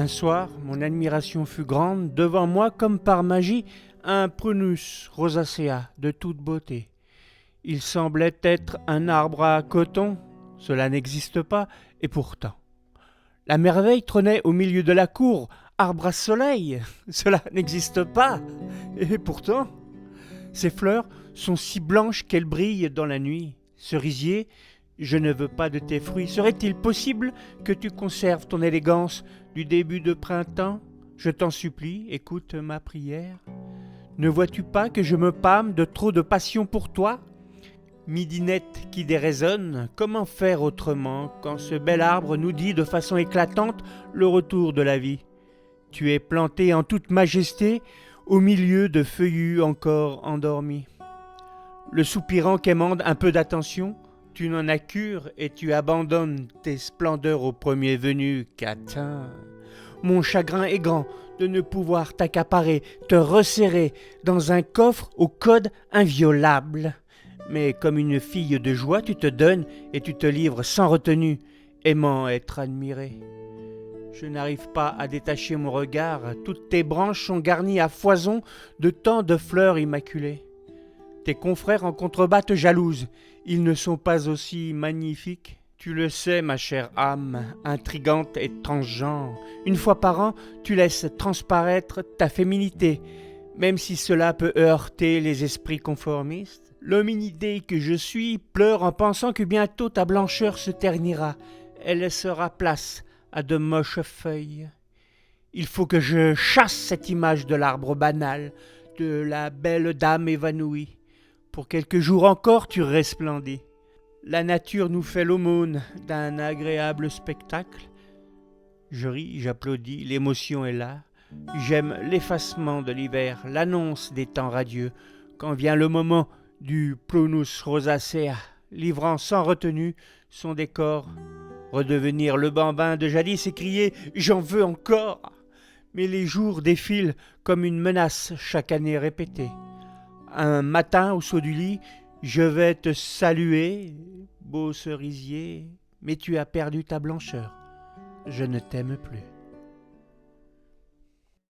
Un soir, mon admiration fut grande, devant moi, comme par magie, un Prunus rosacea de toute beauté. Il semblait être un arbre à coton, cela n'existe pas, et pourtant. La merveille trônait au milieu de la cour, arbre à soleil, cela n'existe pas, et pourtant. Ses fleurs sont si blanches qu'elles brillent dans la nuit. Cerisier, je ne veux pas de tes fruits. Serait-il possible que tu conserves ton élégance du début de printemps? Je t'en supplie, écoute ma prière. Ne vois-tu pas que je me pâme de trop de passion pour toi? Midinette qui déraisonne, comment faire autrement quand ce bel arbre nous dit de façon éclatante le retour de la vie? Tu es planté en toute majesté au milieu de feuillus encore endormis. Le soupirant quémande un peu d'attention, tu n'en as cure et tu abandonnes tes splendeurs au premier venu. Catin, mon chagrin est grand de ne pouvoir t'accaparer, te resserrer dans un coffre au code inviolable. Mais comme une fille de joie, tu te donnes et tu te livres sans retenue, aimant être admirée. Je n'arrive pas à détacher mon regard, toutes tes branches sont garnies à foison de tant de fleurs immaculées. Tes confrères en contrebas te jalousent, ils ne sont pas aussi magnifiques. Tu le sais, ma chère âme, intrigante et transgenre, une fois par an, tu laisses transparaître ta féminité, même si cela peut heurter les esprits conformistes. L'hominidé que je suis pleure en pensant que bientôt ta blancheur se ternira, elle laissera place à de moches feuilles. Il faut que je chasse cette image de l'arbre banal, de la belle dame évanouie. Pour quelques jours encore tu resplendis. La nature nous fait l'aumône d'un agréable spectacle. Je ris, j'applaudis, l'émotion est là. J'aime l'effacement de l'hiver, l'annonce des temps radieux, quand vient le moment du Prunus rosacea, livrant sans retenue son décor. Redevenir le bambin de jadis et crier « J'en veux encore !» Mais les jours défilent comme une menace chaque année répétée. Un matin, au saut du lit, je vais te saluer, beau cerisier, mais tu as perdu ta blancheur. Je ne t'aime plus.